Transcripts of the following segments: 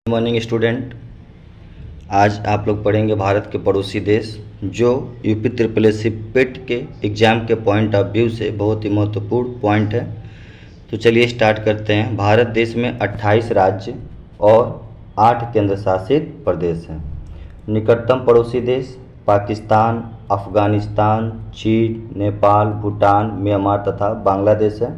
Morning student. आज आप लोग पढ़ेंगे भारत के पड़ोसी देश जो यूपी ट्रिपल एस सी पेट के एग्ज़ाम के पॉइंट ऑफ व्यू से बहुत ही महत्वपूर्ण पॉइंट है। तो चलिए स्टार्ट करते हैं। भारत देश में 28 राज्य और 8 केंद्र शासित प्रदेश हैं। निकटतम पड़ोसी देश पाकिस्तान, अफ़गानिस्तान, चीन, नेपाल, भूटान, म्यांमार तथा बांग्लादेश है।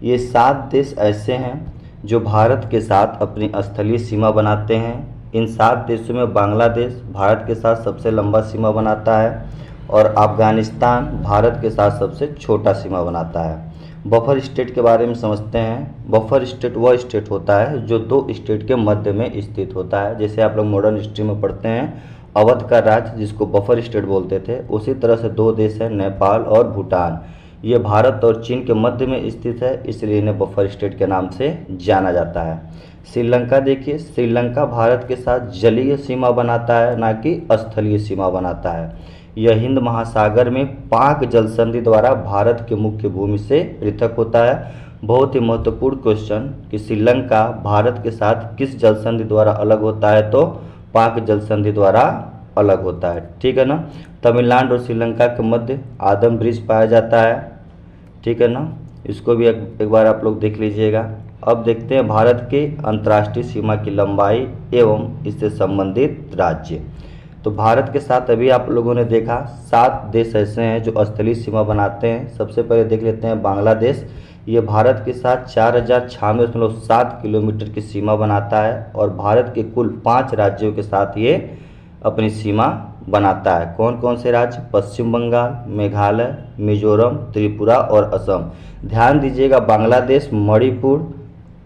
ये 7 देश ऐसे हैं जो भारत के साथ अपनी स्थलीय सीमा बनाते हैं। इन 7 देशों में बांग्लादेश भारत के साथ सबसे लंबा सीमा बनाता है और अफ़गानिस्तान भारत के साथ सबसे छोटा सीमा बनाता है। बफर स्टेट के बारे में समझते हैं। बफर स्टेट वह स्टेट होता है जो 2 स्टेट के मध्य में स्थित होता है। जैसे आप लोग मॉडर्न हिस्ट्री में पढ़ते हैं अवध का राज्य जिसको बफर स्टेट बोलते थे, उसी तरह से 2 देश हैं नेपाल और भूटान। ये भारत और चीन के मध्य में स्थित है, इसलिए इन्हें बफर स्टेट के नाम से जाना जाता है। श्रीलंका देखिए, श्रीलंका भारत के साथ जलीय सीमा बनाता है, ना कि स्थलीय सीमा बनाता है। यह हिंद महासागर में पाक जल संधि द्वारा भारत के मुख्य भूमि से पृथक होता है। बहुत ही महत्वपूर्ण क्वेश्चन कि श्रीलंका भारत के साथ किस जल संधि द्वारा अलग होता है, तो पाक जल संधि द्वारा अलग होता है। ठीक है ना। तमिलनाडु और श्रीलंका के मध्य आदम ब्रिज पाया जाता है। ठीक है ना, इसको भी एक बार आप लोग देख लीजिएगा। अब देखते हैं भारत के अंतर्राष्ट्रीय सीमा की लंबाई एवं इससे संबंधित राज्य। तो भारत के साथ अभी आप लोगों ने देखा 7 देश ऐसे हैं जो स्थलीय सीमा बनाते हैं। सबसे पहले देख लेते हैं बांग्लादेश। ये भारत के साथ 4096.7 किलोमीटर की सीमा बनाता है और भारत के कुल 5 राज्यों के साथ ये अपनी सीमा बनाता है। कौन कौन से राज्य? पश्चिम बंगाल, मेघालय, मिजोरम, त्रिपुरा और असम। ध्यान दीजिएगा, बांग्लादेश मणिपुर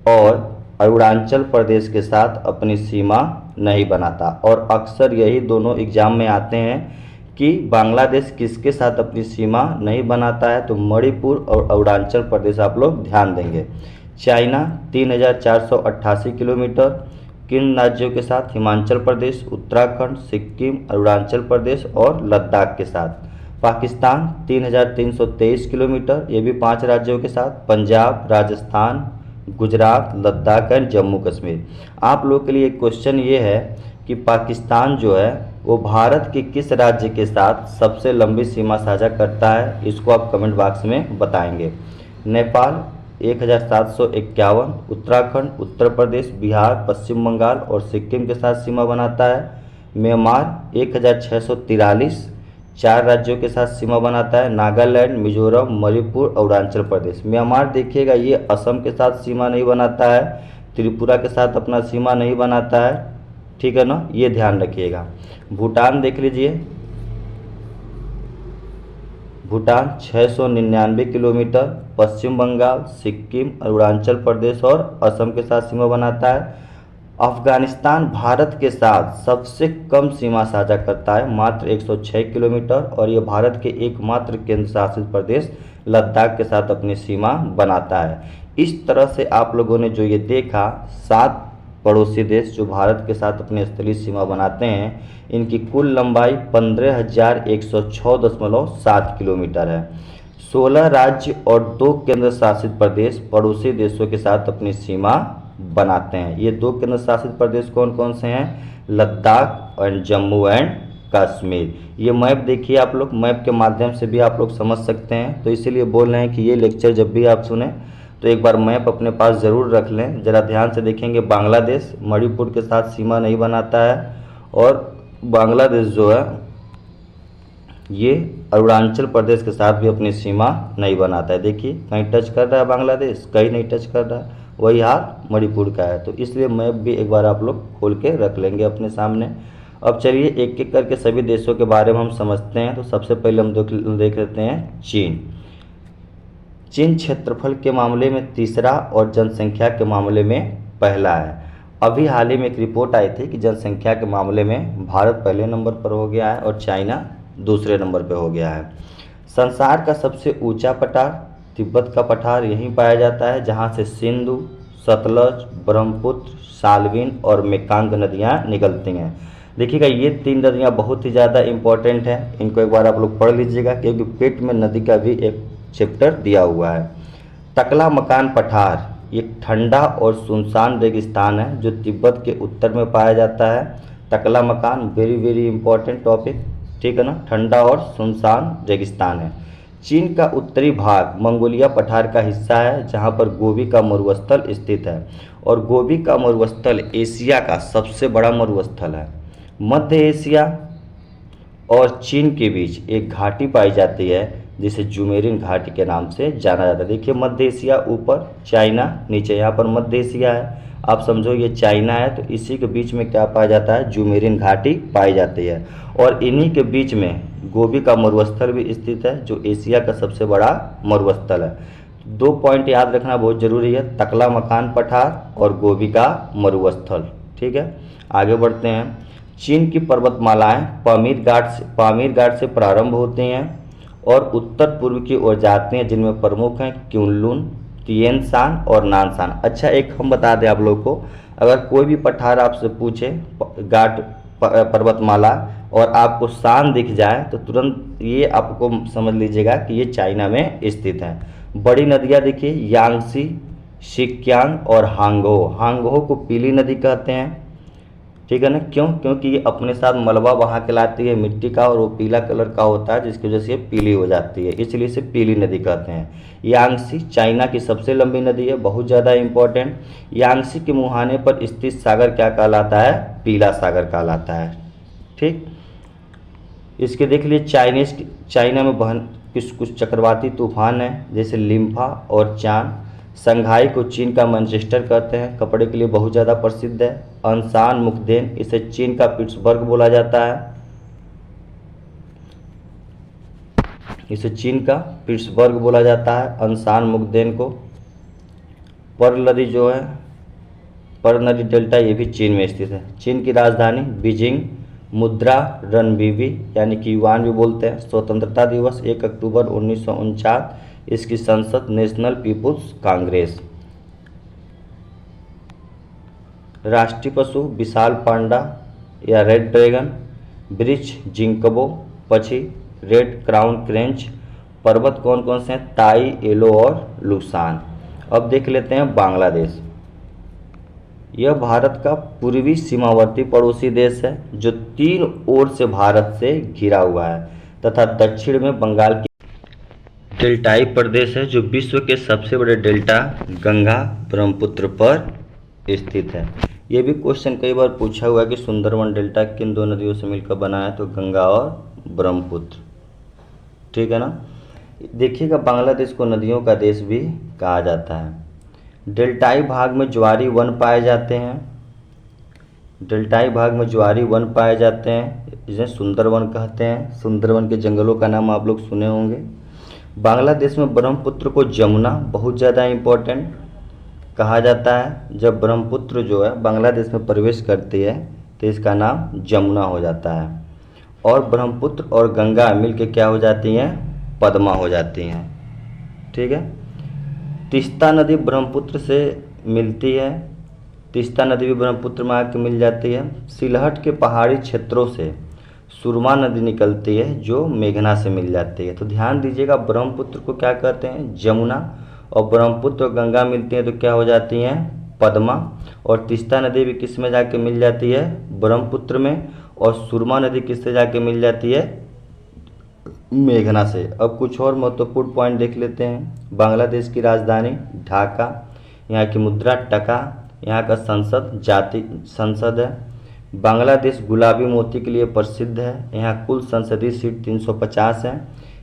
और अरुणाचल प्रदेश के साथ अपनी सीमा नहीं बनाता और अक्सर यही दोनों एग्जाम में आते हैं कि बांग्लादेश किसके साथ अपनी सीमा नहीं बनाता है, तो मणिपुर और अरुणाचल प्रदेश आप लोग ध्यान देंगे। China 3488 kilometre. किन राज्यों के साथ? हिमाचल प्रदेश, उत्तराखंड, सिक्किम, अरुणाचल प्रदेश और लद्दाख के साथ। पाकिस्तान 3323 किलोमीटर, ये भी 5 राज्यों के साथ। पंजाब, राजस्थान, गुजरात, लद्दाख एंड जम्मू कश्मीर। आप लोग के लिए एक क्वेश्चन ये है कि पाकिस्तान जो है वो भारत के किस राज्य के साथ सबसे लंबी सीमा साझा करता है, इसको आप कमेंट बॉक्स में बताएंगे। नेपाल 1751, उत्तराखंड, उत्तर प्रदेश, बिहार, पश्चिम बंगाल और सिक्किम के साथ सीमा बनाता है। म्यांमार 1643 4 राज्यों के साथ सीमा बनाता है। नागालैंड, मिजोरम, मणिपुर, अरुणाचल प्रदेश। म्यांमार देखिएगा ये असम के साथ सीमा नहीं बनाता है, त्रिपुरा के साथ अपना सीमा नहीं बनाता है। ठीक है ना, ये ध्यान रखिएगा। भूटान देख लीजिए, भूटान 699 किलोमीटर, पश्चिम बंगाल, सिक्किम, अरुणाचल प्रदेश और असम के साथ सीमा बनाता है। अफगानिस्तान भारत के साथ सबसे कम सीमा साझा करता है, मात्र 106 किलोमीटर, और ये भारत के एकमात्र केंद्र शासित प्रदेश लद्दाख के साथ अपनी सीमा बनाता है। इस तरह से आप लोगों ने जो ये देखा 7 पड़ोसी देश जो भारत के साथ अपनी स्थलीय सीमा बनाते हैं, इनकी कुल लंबाई 15,106.7 किलोमीटर है। 16 राज्य और 2 केंद्र शासित प्रदेश पड़ोसी देशों के साथ अपनी सीमा बनाते हैं। ये 2 केंद्र शासित प्रदेश कौन कौन से हैं? लद्दाख और जम्मू एंड कश्मीर। ये मैप देखिए, आप लोग मैप के माध्यम से भी आप लोग समझ सकते हैं। तो इसीलिए बोल रहे हैं कि ये लेक्चर जब भी आप सुने तो एक बार मैप अपने पास ज़रूर रख लें। ज़रा ध्यान से देखेंगे, बांग्लादेश मणिपुर के साथ सीमा नहीं बनाता है और बांग्लादेश जो है ये अरुणाचल प्रदेश के साथ भी अपनी सीमा नहीं बनाता है। देखिए कहीं टच कर रहा है बांग्लादेश, कहीं नहीं टच कर रहा है। वही हाल मणिपुर का है। तो इसलिए मैप भी एक बार आप लोग खोल के रख लेंगे अपने सामने। अब चलिए एक एक करके सभी देशों के बारे में हम समझते हैं। तो सबसे पहले हम देख लेते हैं चीन। चीन क्षेत्रफल के मामले में तीसरा और जनसंख्या के मामले में पहला है। अभी हाल ही में एक रिपोर्ट आई थी कि जनसंख्या के मामले में भारत पहले नंबर पर हो गया है और चाइना दूसरे नंबर पर हो गया है। संसार का सबसे ऊंचा पठार तिब्बत का पठार यहीं पाया जाता है, जहां से सिंधु, सतलज, ब्रह्मपुत्र, साल्विन और मेकांग नदियां निकलती हैं। देखिएगा ये 3 नदियां बहुत ही ज़्यादा इम्पोर्टेंट हैं, इनको एक बार आप लोग पढ़ लीजिएगा क्योंकि पेट में नदी का भी एक चैप्टर दिया हुआ है। टकला मकान पठार ये ठंडा और सुनसान रेगिस्तान है जो तिब्बत के उत्तर में पाया जाता है। टकला मकान वेरी वेरी इंपॉर्टेंट टॉपिक, ठीक है ना, ठंडा और सुनसान रेगिस्तान है। चीन का उत्तरी भाग मंगोलिया पठार का हिस्सा है जहाँ पर गोबी का मरुस्थल स्थित है, और गोबी का मरुस्थल एशिया का सबसे बड़ा मरुस्थल है। मध्य एशिया और चीन के बीच एक घाटी पाई जाती है जिसे जुमेरिन घाटी के नाम से जाना जाता है। देखिए मध्य एशिया ऊपर, चाइना नीचे, यहाँ पर मध्य एशिया है, आप समझो ये चाइना है, तो इसी के बीच में क्या पाया जाता है, जुमेरिन घाटी पाई जाती है। और इन्हीं के बीच में गोबी का मरुस्थल भी स्थित है जो एशिया का सबसे बड़ा मरुस्थल है। 2 पॉइंट याद रखना बहुत जरूरी है, टकला मकान पठार और गोबी का मरुस्थल, ठीक है। आगे बढ़ते हैं। चीन की पर्वतमालाएं पामीर घाट से प्रारंभ होती हैं और उत्तर पूर्व की ओर जाती हैं, जिनमें प्रमुख हैं क्युनलुन, तिएन शान और नानशान। अच्छा एक हम बता दें आप लोग को, अगर कोई भी पठार आपसे पूछे घाट पर्वतमाला और आपको शान दिख जाए तो तुरंत ये आपको समझ लीजिएगा कि ये चाइना में स्थित है। बड़ी नदियाँ देखिए, यांगसी, सिक्यांग और हांगहो। हांगहो को पीली नदी कहते हैं, ठीक है ना, क्यों, क्योंकि ये अपने साथ मलबा बहा के लाती है मिट्टी का, और वो पीला कलर का होता है जिसकी वजह से ये पीली हो जाती है, इसलिए इसे पीली नदी कहते हैं। यांगसी चाइना की सबसे लंबी नदी है, बहुत ज़्यादा इंपॉर्टेंट। यांगसी के मुहाने पर स्थित सागर क्या कहलाता है, पीला सागर कहलाता है, ठीक। इसके देख लिए चाइना में कुछ चक्रवाती तूफान है जैसे लिम्फा और चान। संघाई को चीन का मैनचेस्टर कहते हैं, कपड़े के लिए बहुत ज़्यादा प्रसिद्ध है। अनसान मुख्देन, इसे चीन का पिट्सबर्ग बोला जाता है, इसे चीन का पिट्सबर्ग बोला जाता है अनसान मुख्देन को। पर्ल नदी जो है, पर्ल नदी डेल्टा, ये भी चीन में स्थित है। चीन की राजधानी बीजिंग। मुद्रा रनबीबी यानी कि युआन भी बोलते हैं। स्वतंत्रता दिवस 1 अक्टूबर 1949। इसकी संसद नेशनल पीपुल्स कांग्रेस। राष्ट्रीय पशु विशाल पांडा या रेड ड्रैगन। वृक्ष जिंकबो, पक्षी रेड क्राउन क्रेंच। पर्वत कौन कौन से हैं, ताई, एलो और लुसान। अब देख लेते हैं बांग्लादेश। यह भारत का पूर्वी सीमावर्ती पड़ोसी देश है जो 3 ओर से भारत से घिरा हुआ है तथा दक्षिण में बंगाल की डेल्टाई प्रदेश है जो विश्व के सबसे बड़े डेल्टा गंगा ब्रह्मपुत्र पर स्थित है। ये भी क्वेश्चन कई बार पूछा हुआ है कि सुंदरवन डेल्टा किन 2 नदियों से मिलकर बना है, तो गंगा और ब्रह्मपुत्र, ठीक है ना। देखिएगा बांग्लादेश को नदियों का देश भी कहा जाता है। डेल्टाई भाग में ज्वारी वन पाए जाते हैं, डेल्टाई भाग में ज्वारी वन पाए जाते हैं, जिसे सुंदरवन कहते हैं। सुंदरवन के जंगलों का नाम आप लोग सुने होंगे। बांग्लादेश में ब्रह्मपुत्र को जमुना, बहुत ज़्यादा इम्पोर्टेंट, कहा जाता है। जब ब्रह्मपुत्र जो है बांग्लादेश में प्रवेश करती है तो इसका नाम जमुना हो जाता है, और ब्रह्मपुत्र और गंगा मिलके क्या हो जाती हैं, पद्मा हो जाती हैं, ठीक है। तीस्ता नदी ब्रह्मपुत्र से मिलती है, तीस्ता नदी भी ब्रह्मपुत्र में आके मिल जाती है। सिलहट के पहाड़ी क्षेत्रों से सुरमा नदी निकलती है जो मेघना से मिल जाती है। तो ध्यान दीजिएगा, ब्रह्मपुत्र को क्या कहते हैं, जमुना, और ब्रह्मपुत्र और गंगा मिलती हैं तो क्या हो जाती हैं, पद्मा। और तीस्ता नदी भी किस में जाके मिल जाती है, ब्रह्मपुत्र में, और सुरमा नदी किससे जाके मिल जाती है, मेघना से। अब कुछ और महत्वपूर्ण पॉइंट देख लेते हैं। बांग्लादेश की राजधानी ढाका, यहाँ की मुद्रा टका, यहाँ का संसद है। बांग्लादेश गुलाबी मोती के लिए प्रसिद्ध है, यहाँ कुल संसदीय सीट 350 है।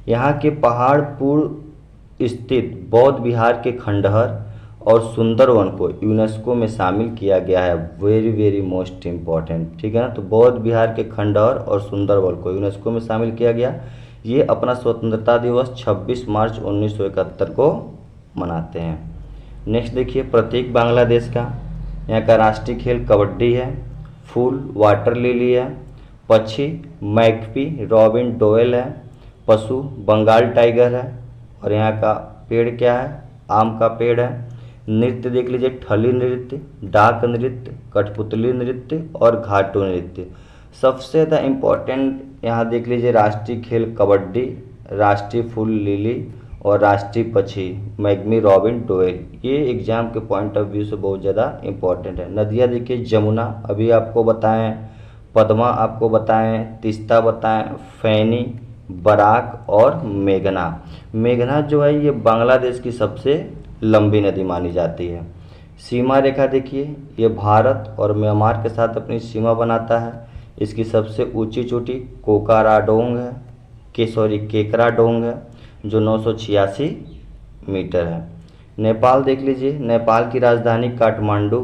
यहाँ के पहाड़ पूर्व स्थित बौद्ध विहार के खंडहर और सुंदरवन को यूनेस्को में शामिल किया गया है, वेरी वेरी मोस्ट इम्पॉर्टेंट, ठीक है ना। तो बौद्ध विहार के खंडहर और सुंदरवन को यूनेस्को में शामिल किया गया। ये अपना स्वतंत्रता दिवस 26 मार्च 1971 को मनाते हैं। नेक्स्ट देखिए प्रतीक बांग्लादेश का। यहाँ का राष्ट्रीय खेल कबड्डी है। फूल वाटर लिली है। पक्षी मैकपी रॉबिन डोएल है। पशु बंगाल टाइगर है। और यहाँ का पेड़ क्या है, आम का पेड़ है। नृत्य देख लीजिए, ठली नृत्य, डाक नृत्य, कठपुतली नृत्य और घाटू नृत्य। सबसे ज़्यादा इम्पोर्टेंट यहाँ देख लीजिए, राष्ट्रीय खेल कबड्डी, राष्ट्रीय फूल लिली और राष्ट्रीय पक्षी मैग्मी रॉबिन डोएल। ये एग्जाम के पॉइंट ऑफ व्यू से बहुत ज़्यादा इंपॉर्टेंट है। नदियाँ देखिए, जमुना अभी आपको बताएं, पद्मा आपको बताएं, तीस्ता बताएं, फैनी, बराक और मेघना। मेघना जो है ये बांग्लादेश की सबसे लंबी नदी मानी जाती है। सीमा रेखा देखिए, ये भारत और म्यांमार के साथ अपनी सीमा बनाता है। इसकी सबसे ऊंची चोटी कोकाराडोंग है, केकराडोंग है, जो 986 मीटर है। नेपाल देख लीजिए, नेपाल की राजधानी काठमांडू,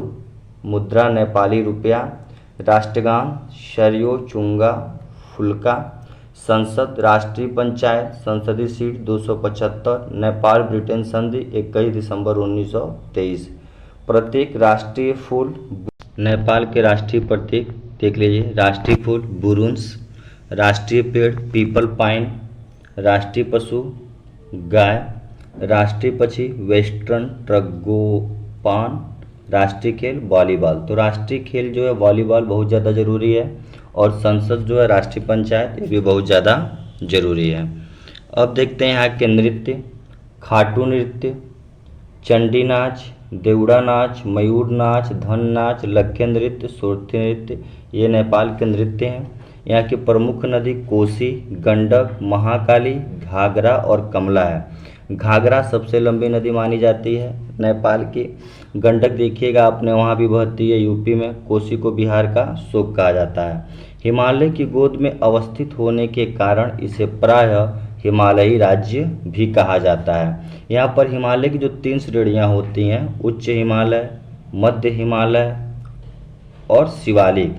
मुद्रा नेपाली रुपया, राष्ट्रगान शर्यो चुंगा फुल्का, संसद राष्ट्रीय पंचायत, संसदीय सीट 275, नेपाल ब्रिटेन संधि 21 दिसंबर 1923। प्रतीक राष्ट्रीय फूल, नेपाल के राष्ट्रीय प्रतीक देख लीजिए, राष्ट्रीय फूल बुरुंस, राष्ट्रीय पेड़ पीपल पाइन, राष्ट्रीय पशु गाय, राष्ट्रीय पक्षी वेस्टर्न ट्रगोपान, राष्ट्रीय खेल वॉलीबॉल। तो राष्ट्रीय खेल जो है वॉलीबॉल बहुत ज़्यादा ज़रूरी है, और संसद जो है राष्ट्रीय पंचायत, ये भी बहुत ज़्यादा ज़रूरी है। अब देखते हैं यहाँ के नृत्य, खाटू नृत्य, चंडी नाच, देवड़ा नाच, मयूर नाच, धन नाच, लक्ष्य नृत्य, सुरती नृत्य, ये नेपाल के नृत्य हैं। यहाँ की प्रमुख नदी कोसी, गंडक, महाकाली, घाघरा और कमला है। घाघरा सबसे लंबी नदी मानी जाती है नेपाल की। गंडक देखिएगा आपने, वहाँ भी बहती है यूपी में। कोसी को बिहार का शोक कहा जाता है। हिमालय की गोद में अवस्थित होने के कारण इसे प्रायः हिमालयी राज्य भी कहा जाता है। यहाँ पर हिमालय की जो 3 श्रेणियाँ होती हैं, उच्च हिमालय, मध्य हिमालय और शिवालिक,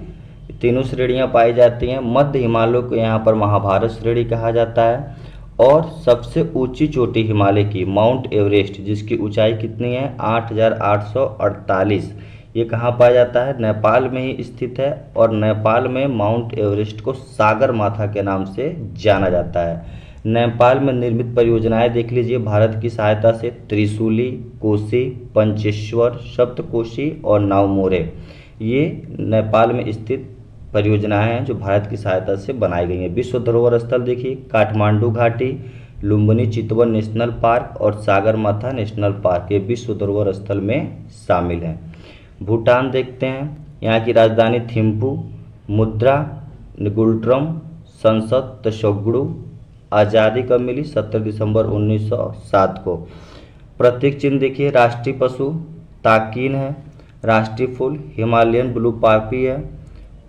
तीनों श्रेणियाँ पाई जाती हैं। मध्य हिमालय को यहाँ पर महाभारत श्रेणी कहा जाता है। और सबसे ऊंची चोटी हिमालय की माउंट एवरेस्ट, जिसकी ऊंचाई कितनी है 8,848, ये कहाँ पाया जाता है, नेपाल में ही स्थित है। और नेपाल में माउंट एवरेस्ट को सागर माथा के नाम से जाना जाता है। नेपाल में निर्मित परियोजनाएं देख लीजिए, भारत की सहायता से त्रिशूली, कोसी, पंचेश्वर, सप्तकोशी और नावमोरे, ये नेपाल में स्थित परियोजनाएं हैं जो भारत की सहायता से बनाई गई हैं। विश्व धरोहर स्थल देखिए, काठमांडू घाटी, लुम्बिनी चितवन नेशनल पार्क और सागरमाथा नेशनल पार्क, ये विश्व धरोहर स्थल में शामिल हैं। भूटान देखते हैं, यहाँ की राजधानी थिम्पू, मुद्रा निगुल्ट्रम, संसद तशोगुड़ू, आज़ादी कब मिली 17 दिसंबर 1907 को। प्रतीक चिन्ह देखिए, राष्ट्रीय पशु ताकिन है, राष्ट्रीय फूल हिमालयन ब्लू पॉपी है,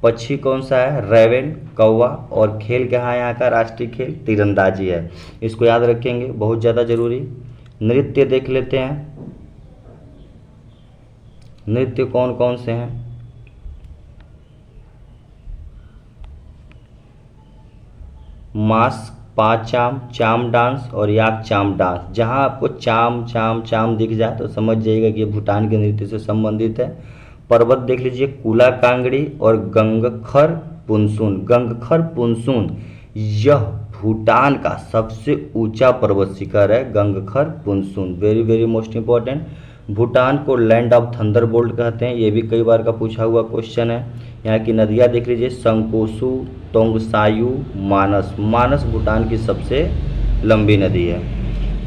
पक्षी कौन सा है रेवन कौवा, और खेल क्या है यहाँ का राष्ट्रीय खेल तीरंदाजी है। इसको याद रखेंगे, बहुत ज़्यादा जरूरी। नृत्य देख लेते हैं, नृत्य कौन कौन से हैं। मास्क, पाचाम, चाम डांस और याक चाम डांस। जहाँ आपको चाम चाम चाम दिख जाए तो समझ जाइएगा कि ये भूटान के नृत्य से संबंधित है। पर्वत देख लीजिए, कुला कांगड़ी और गंगखर पुनसुन। गंगखर पुनसुन यह भूटान का सबसे ऊंचा पर्वत शिखर है, Gangkhar Puensum. Very very most important. Bhutan को लैंड ऑफ थंडरबोल्ट कहते हैं, ये भी कई बार का पूछा हुआ क्वेश्चन है। यहाँ की नदियाँ देख लीजिए, संकोसू, तोंगसायु, मानस। मानस भूटान की सबसे लंबी नदी है।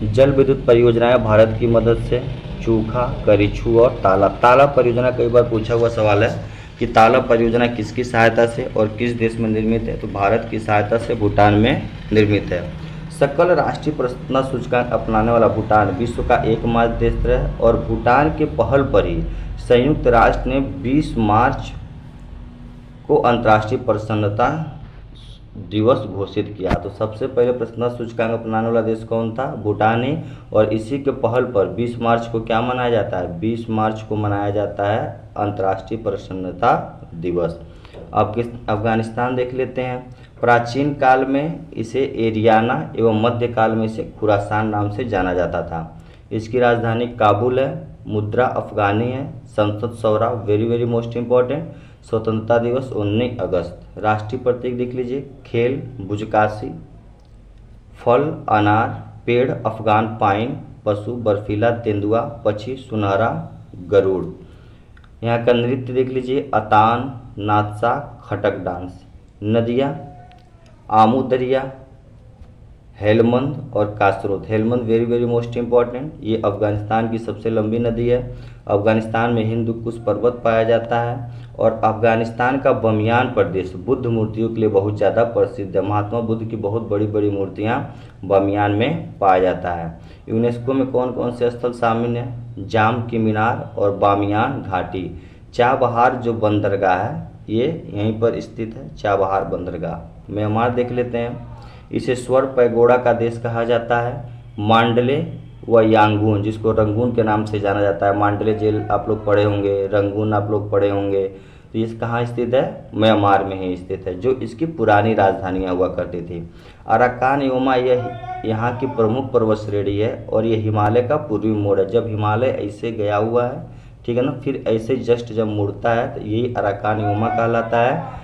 जल विद्युत परियोजनाएं भारत की मदद से, चूखा, करिछू और ताला। ताला परियोजना कई बार पूछा हुआ सवाल है कि ताला परियोजना किसकी सहायता से और किस देश में निर्मित है, तो भारत की सहायता से भूटान में निर्मित है। सकल राष्ट्रीय प्रसन्नता सूचकांक अपनाने वाला भूटान विश्व का एकमात्र देश है, और भूटान के पहल पर ही संयुक्त राष्ट्र ने 20 मार्च को अंतर्राष्ट्रीय प्रसन्नता दिवस घोषित किया। तो सबसे पहले प्रसन्नता सूचकांक अपनाने वाला देश कौन था, भूटान ही। और इसी के पहल पर 20 मार्च को क्या मनाया जाता है, 20 मार्च को मनाया जाता है अंतर्राष्ट्रीय प्रसन्नता दिवस। अफगानिस्तान देख लेते हैं। प्राचीन काल में इसे एरियाना एवं मध्य काल में इसे खुरासान नाम से जाना जाता था। इसकी राजधानी काबुल है। मुद्रा अफगानी है। संसद सौरा, वेरी वेरी मोस्ट इंपॉर्टेंट। स्वतंत्रता दिवस 19 अगस्त। राष्ट्रीय प्रतीक देख लीजिए, खेल बुजकाशी, फल अनार, पेड़ अफगान पाइन, पशु बर्फीला तेंदुआ, पक्षी सुनहरा गरुड़। यहाँ का नृत्य देख लीजिए, अतान, नादसा, खटक डांस। नदियाँ आमू दरिया, हेलमंद और कासरोत। Helmand very very most important, ये अफगानिस्तान की सबसे लंबी नदी है। अफगानिस्तान में हिंदू कुश पर्वत पाया जाता है और अफगानिस्तान का बमियान प्रदेश बुद्ध मूर्तियों के लिए बहुत ज़्यादा प्रसिद्ध है। महात्मा बुद्ध की बहुत बड़ी बड़ी मूर्तियाँ बमियान में पाया जाता है। यूनेस्को में कौन कौन से स्थल शामिल हैं? जाम की मीनार और बामियान घाटी। चाबहार जो बंदरगाह है ये यहीं पर स्थित है, चाबहार बंदरगाह। म्यांमार देख लेते हैं, इसे स्वर्ण पैगोडा का देश कहा जाता है। मांडले व यांगून, जिसको रंगून के नाम से जाना जाता है। मांडले जेल आप लोग पढ़े होंगे, रंगून आप लोग पढ़े होंगे। तो ये कहाँ स्थित है? म्यांमार में ही स्थित है, जो इसकी पुरानी राजधानियाँ हुआ करती थी। अराकान योमा यह यहाँ की प्रमुख पर्वत श्रेणी है और ये हिमालय का पूर्वी मोड़ है। जब हिमालय ऐसे गया हुआ है, ठीक है ना, फिर ऐसे जस्ट जब मुड़ता है तो यही अराकान योमा कहलाता है।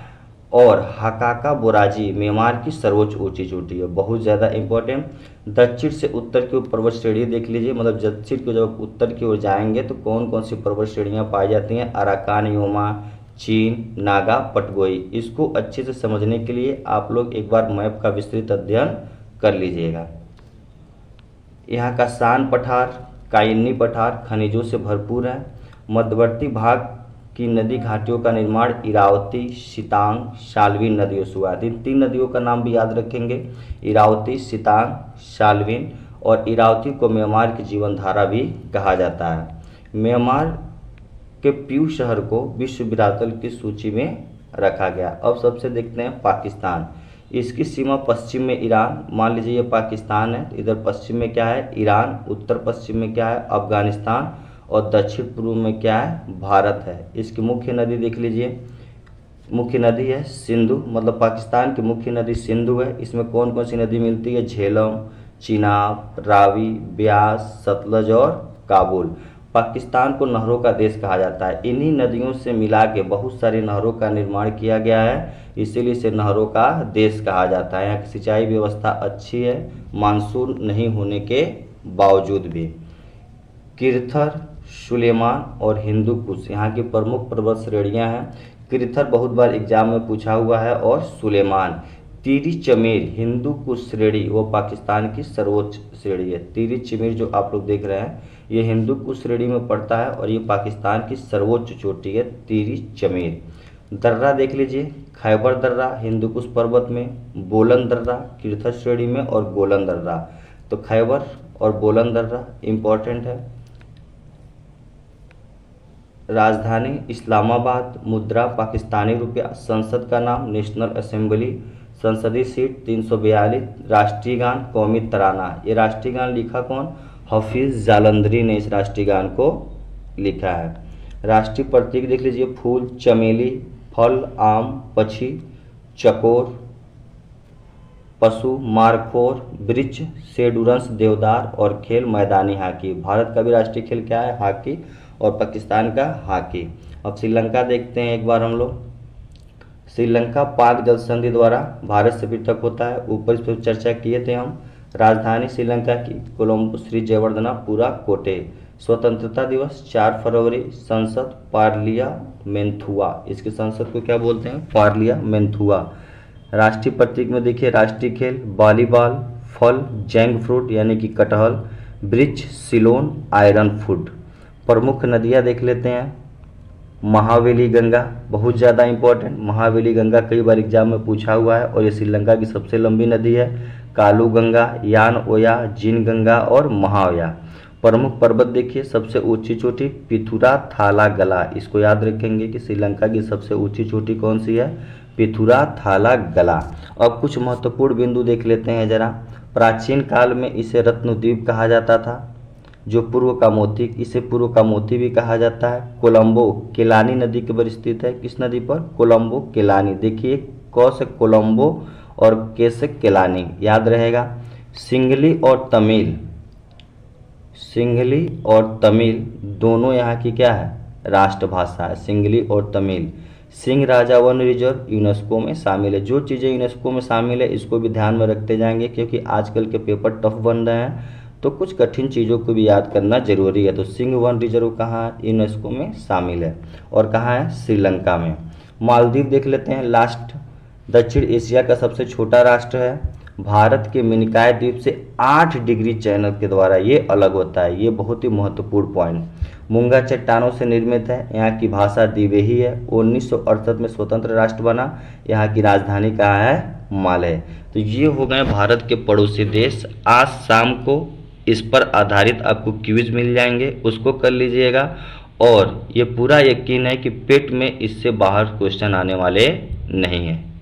और हाकाका बोराजी म्यांमार की सर्वोच्च ऊंची चोटी है, बहुत ज़्यादा इंपॉर्टेंट। दक्षिण से उत्तर की ओर पर्वत श्रेणी देख लीजिए, मतलब दक्षिण को जब उत्तर की ओर जाएंगे तो कौन कौन सी पर्वत श्रेणियाँ पाई जाती हैं? अराकान योमा, चीन, नागा, पटगोई। इसको अच्छे से समझने के लिए आप लोग एक बार मैप का विस्तृत अध्ययन कर लीजिएगा। यहाँ का सान पठार, काइन्नी पठार खनिजों से भरपूर है। मध्यवर्ती भाग की नदी घाटियों का निर्माण इरावती, सितांग, शाल्विन नदियों से हुआ। इन तीन नदियों का नाम भी याद रखेंगे, इरावती, सितांग, शाल्विन। और इरावती को म्यांमार की जीवन धारा भी कहा जाता है। म्यांमार के पीऊ शहर को विश्व विरासत की सूची में रखा गया। अब सबसे देखते हैं पाकिस्तान। इसकी सीमा पश्चिम में ईरान, मान लीजिए ये पाकिस्तान है, तो इधर पश्चिम में क्या है? ईरान। उत्तर पश्चिम में क्या है? अफगानिस्तान। और दक्षिण पूर्व में क्या है? भारत है। इसकी मुख्य नदी देख लीजिए, मुख्य नदी है सिंधु, मतलब पाकिस्तान की मुख्य नदी सिंधु है। इसमें कौन कौन सी नदी मिलती है? झेलम, चिनाब, रावी, ब्यास, सतलज और काबुल। पाकिस्तान को नहरों का देश कहा जाता है। इन्हीं नदियों से मिला के बहुत सारी नहरों का निर्माण किया गया है, इसीलिए इसे नहरों का देश कहा जाता है। यहाँ की सिंचाई व्यवस्था अच्छी है, मानसून नहीं होने के बावजूद भी। किरथर, सुलेमान और हिंदू कुश यहाँ की प्रमुख पर्वत श्रेणियाँ हैं। किरथर बहुत बार एग्जाम में पूछा हुआ है और सुलेमान। तीरी चमेर हिंदू कुश श्रेणी वो पाकिस्तान की सर्वोच्च श्रेणी है। तीरी चमेर जो आप लोग देख रहे हैं ये हिंदू कुश श्रेणी में पड़ता है और ये पाकिस्तान की सर्वोच्च चोटी है, तीरी चमेर। दर्रा देख लीजिए, खैबर दर्रा हिंदू कुश पर्वत में, बोलन दर्रा किरथर श्रेणी में और गोलन दर्रा। तो खैबर और बोलन दर्रा इंपॉर्टेंट है। राजधानी इस्लामाबाद, मुद्रा पाकिस्तानी रुपया, संसद का नाम नेशनल असेंबली, संसदीय सीट 342, राष्ट्रीय गान कौमी तराना। ये राष्ट्रीय गान लिखा कौन? हफीज़ जालंधरी ने इस राष्ट्रीय गान को लिखा है। राष्ट्रीय प्रतीक देख लीजिए, फूल चमेली, फल आम, पक्षी चकोर, पशु मारखोर, वृक्ष सेडुरंस देवदार और खेल मैदानी हॉकी। भारत का भी राष्ट्रीय खेल क्या है? हॉकी। और पाकिस्तान का हॉकी। अब श्रीलंका देखते हैं एक बार हम लोग। श्रीलंका पाक जल संधि द्वारा भारत से पृथक होता है, ऊपर इस पर चर्चा किए थे हम। राजधानी श्रीलंका की कोलंबो, श्री जयवर्धनापुरा कोटे। स्वतंत्रता दिवस 4 फरवरी। संसद पार्लियामेंथुआ, इसके संसद को क्या बोलते हैं? पार्लियामेंथुआ। राष्ट्रीय प्रतीक में देखिए, राष्ट्रीय खेल वॉलीबॉल, फल जैंग फ्रूट यानी कि कटहल, वृक्ष सिलोन आयरन फूड। प्रमुख नदियाँ देख लेते हैं, महावेली गंगा बहुत ज़्यादा इंपॉर्टेंट, महावेली गंगा कई बार एग्जाम में पूछा हुआ है और ये श्रीलंका की सबसे लंबी नदी है। कालू गंगा, यान ओया, जिन गंगा और महाओया। प्रमुख पर्वत देखिए, सबसे ऊंची चोटी पिथुरा थाला गला, इसको याद रखेंगे कि श्रीलंका की सबसे ऊंची चोटी कौन सी है? पिथुरा थाला गला। अब कुछ महत्वपूर्ण बिंदु देख लेते हैं जरा। प्राचीन काल में इसे रत्नद्वीप कहा जाता था, जो पूर्व का मोती, इसे पूर्व का मोती भी कहा जाता है। कोलंबो केलानी नदी के ऊपर स्थित है, किस नदी पर? कोलंबो केलानी। देखिए क से कोलंबो और के से केलानी याद रहेगा। सिंघली और तमिल, सिंघली और तमिल दोनों यहाँ की क्या है? राष्ट्रभाषा है, सिंघली और तमिल। सिंह राजा वन रिजर्व यूनेस्को में शामिल है। जो चीज़ें यूनेस्को में शामिल है इसको भी ध्यान में रखते जाएंगे, क्योंकि आजकल के पेपर टफ बन रहे हैं तो कुछ कठिन चीज़ों को भी याद करना जरूरी है। तो सिंह वन रिजर्व कहाँ है? यूनेस्को में शामिल है। और कहाँ है? श्रीलंका में। मालदीव देख लेते हैं, लास्ट दक्षिण एशिया का सबसे छोटा राष्ट्र है। भारत के मिनिकॉय द्वीप से 8 डिग्री चैनल के द्वारा ये अलग होता है। ये बहुत ही महत्वपूर्ण पॉइंट। मूंगा चट्टानों से निर्मित है। यहाँ की भाषा दिवेही है। 1968 में स्वतंत्र राष्ट्र बना। यहाँ की राजधानी कहाँ है? माले। तो ये हो गए भारत के पड़ोसी देश। आज शाम को इस पर आधारित आपको क्विज मिल जाएंगे, उसको कर लीजिएगा। और ये पूरा यकीन है कि पेट में इससे बाहर क्वेश्चन आने वाले नहीं हैं।